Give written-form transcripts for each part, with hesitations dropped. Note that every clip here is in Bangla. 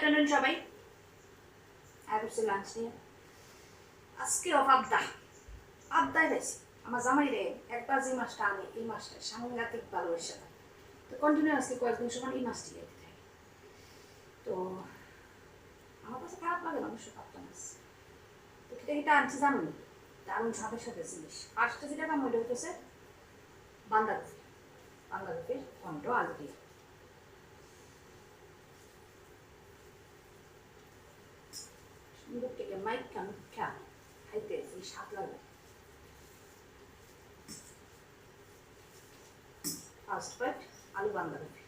আফটারনুন সবাই, আর হচ্ছে লাঞ্চ নিয়ে আজকে অফ আবদাই পাইছি আমার জামাই রে একবার যে মাছটা আনে এই মাছটা সাংঘাতিক ভালোবাসা তো কন্টিনিউ আজকে কয়েকদিন সময় এই মাছটি খেতে থাকে। তো আমার কাছে খারাপ লাগে না অবশ্য পাবদা মাছ। তো খেতে খেতে আনছি জানো না দারুণ সাথে সাথে জিনিস। ফার্স্টে যেটা আমার মনে হইতেছে বান্দাকপির টমেটো আলু দিয়ে সুন্দর থেকে মাইকা মিঠা খাইতে স্বাদ লাগবে। ফার্স্ট বাইট আলু বান্দাকপি।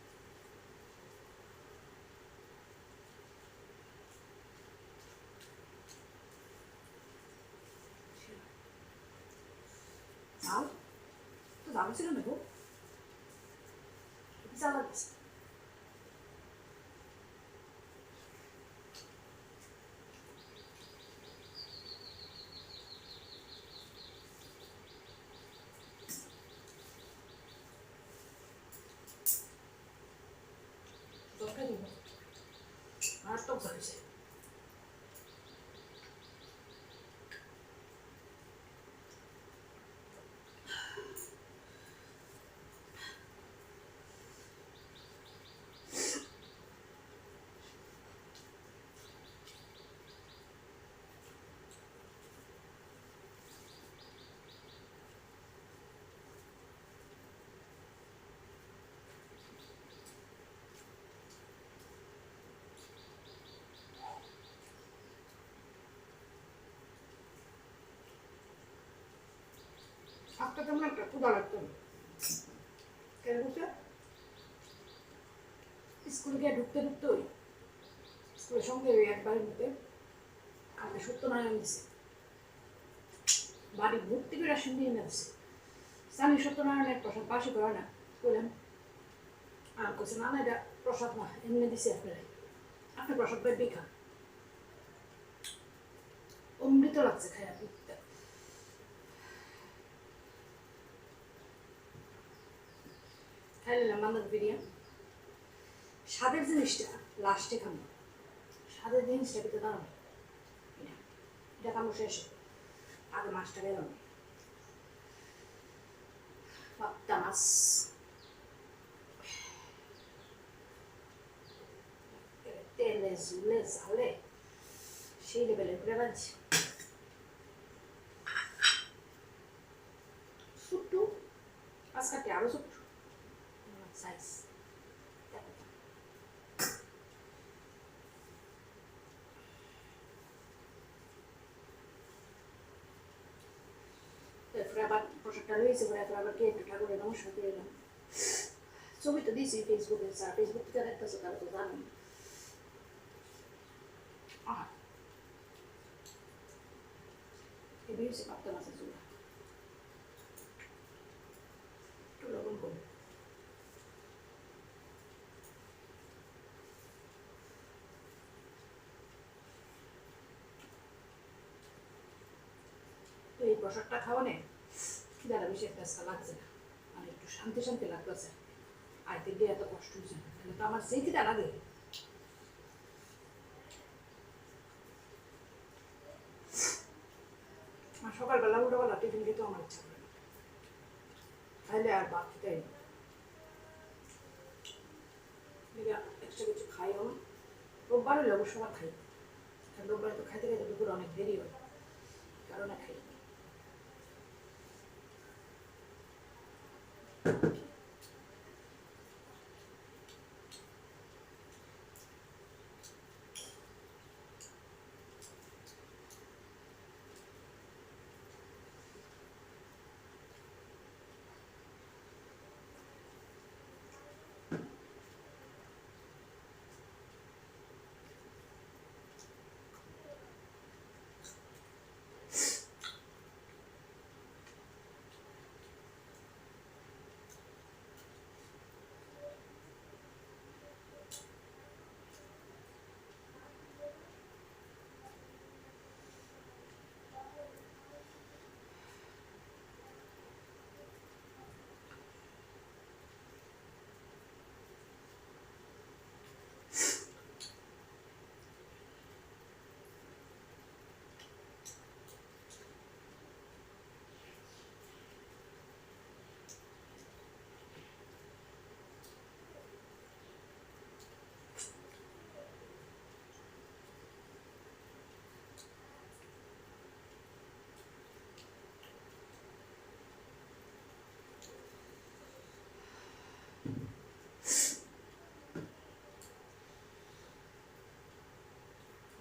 ঝাল তো দাম ছিল না গো, ঝাল লাগছে। তরকারি আর টক ঝালিছে। ভাতটা তেমন একটা ক্ষুধা লাগতো না। কেন বলছে স্কুলে গিয়ে ঢুকতে ওই স্কুলের সঙ্গে ওই একবারের মধ্যে আমাকে সত্যনারায়ণ দিছে, বাড়ি ভর্তি করে আসেন নিয়ে নিচ্ছে। আমি সত্যনারায়ণের প্রসাদ পাশে করে না বললেন, আর বলছে না না এটা প্রসাদ না এমনি দিছে আপনারা, আপনি প্রসাদ পাইবে খান। অমৃত লাগছে খাই আপনি। খাই নিলাম বান্ধাকপি বিরিয়ানি। স্বাদের জিনিসটা লাস্টে খাবো, স্বাদের জিনিসটা কিন্তু দাঁড়ানো এটা খাবো শেষে, আগে মাছটা গেলাম পাবদা মাছ। তেলে ঝুলে ঝালে সেই লেভেলের করে বাজছে। ছোট্ট আজকালটি আরো ছোট্ট সাইজ। তারপরে আবার প্রসাদটা রয়েছে বলে এরপর আবার কে একটু ঠাকুরের নমস্কার করে এলাম। ছবি তো দিয়েছি ফেসবুকে, স্যার ফেসবুক থেকে দেখতেছে তারা তো জানেন। এই হচ্ছে পাবদা মাছের চুলা, একটু লবণ করবো। তো এই প্রসাদটা খাওয়ানে খিদাটা বেশি একটা লাগছে না, মানে একটু শান্তি শান্তি লাগতেছে। আইতে গিয়ে এত কষ্ট হয়েছে না, তাহলে তো আমার সেই খিদা লাগে। আর সকালবেলা উঠোবেলা টিফিন খেতেও আমার ইচ্ছা করে না, খাইলে আর ভাত খেতে এক্সট্রা কিছু খাইও না। রোববার হলে অবশ্য আবার খাই, কারণ রোববারে তো খাইতে খাইতে দুপুরে অনেক দেরি হয়, কারণে খাই।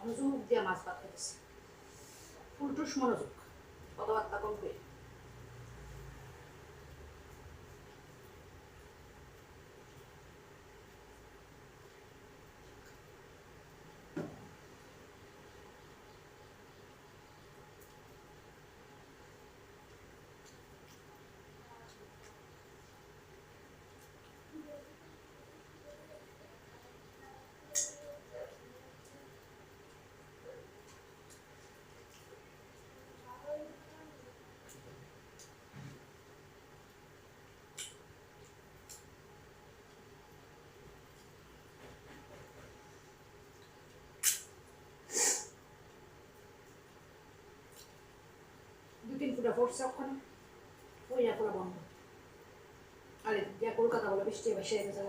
মনোযোগ দিয়ে মাছ ভাত খেতেছে, ফুলটুস মনোযোগ, কথাবার্তা কম করে। দুই তিন ফুটা পড়ছে ওখানে, ওই পুরো বন্ধ। আরে যা কলকাতা বলে বৃষ্টি বেশি হয়ে গেছে,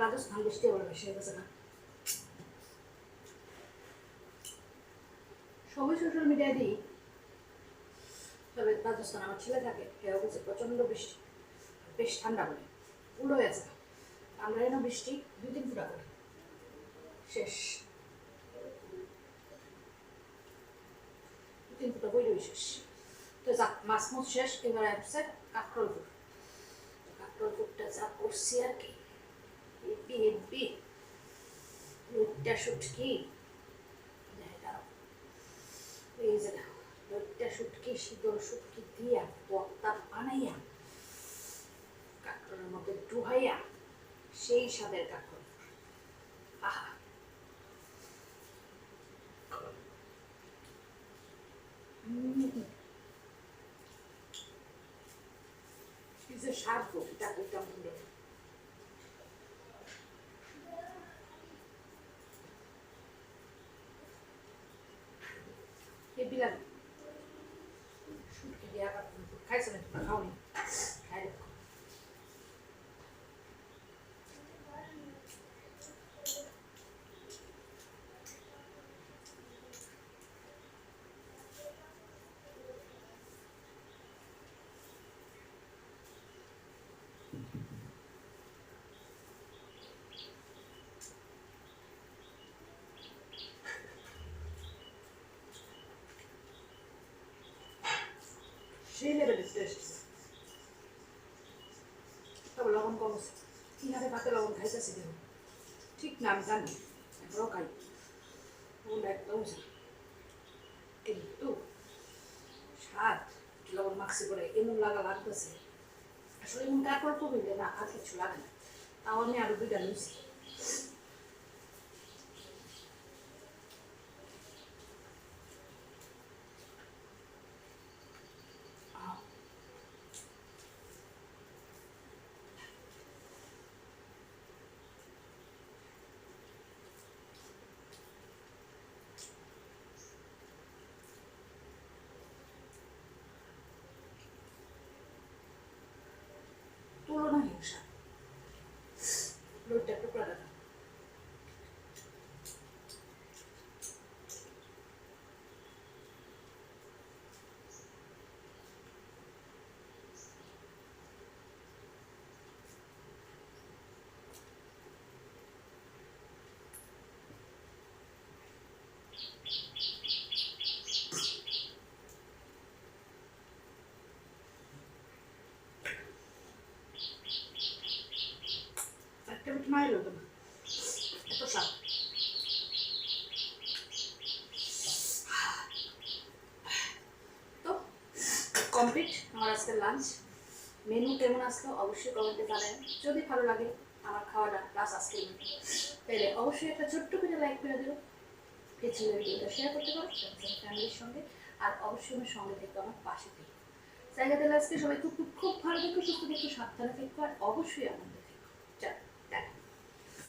রাজস্থান বৃষ্টি বলে বেশি হয়ে গেছে না। সবাই সোশ্যাল মিডিয়ায় দিই, তবে রাজস্থান আমার ছেলে থাকে, কেউ বলছে প্রচণ্ড বৃষ্টি, বেশ ঠান্ডা বলে উড়ো গেছে। আমরা এনে বৃষ্টি দুই তিন ফুটা করে শেষ, দু তিন ফুটা বইলেই শেষ। তো যাক, মাছ মুছ শেষ, এবারে আসছে কাঁকরোল ফুট। কাঁকরোল ফুটটা যা করছি আর কি, হেব্বি হেব্বি, লুটটা শুটকি, এই যে লুটটা শুটকি, শীতল শুটকি দিয়া ভর্তা বানাইয়া কাঁকরোলের মধ্যে ডুহাইয়া, সেই স্বাদের কাঁকরোল। আহা, কি যে স্বাদ গো, এটা করতাম বলে। হেব্বি লাগে শুটকি দিয়া কাঁকরোল ফুট। খাইছো না তোমরা? খাওনি? খাই দেখো। সেই লেভেলের টেস্ট, তবে লবণ কম আছে। কিনারে ভাতে লবণ খাইতেছি দেব, ঠিক না আমি জানি, এবারও খাই, লবণটা একদম কিন্তু স্বাদ লবণ মাখছি করে এমন লাগতেছে। আসলে এমন কাঁকড় কমিলে না আর কিছু লাগে না, তাও আমি আরো দুইটা নিয়েছি। তুলনাহীন স্বাদ, লইটা টুকরা দেখা। একটা মিনিট মাইল হতো না, এত স্বাদ। তো কমপ্লিট আমার আজকের লাঞ্চ। মেনু কেমন আসলো অবশ্যই কমেন্টে জানাবেন। যদি ভালো লাগে আমার খাওয়াটা প্লাস আজকের মেনু, তাহলে অবশ্যই একটা ছোট্ট করে লাইক করে দেবো, পেছনের ভিডিওটা শেয়ার করতে পারো ফ্যামিলির সঙ্গে, আর অবশ্যই আমার সঙ্গে থেকে আমার পাশে থেকে জায়গাতে। আজকে সবাই খুব খুব খুব ভালো থেকো, সুস্থ থেকো, সাবধানে থেকো, আর অবশ্যই আনন্দ।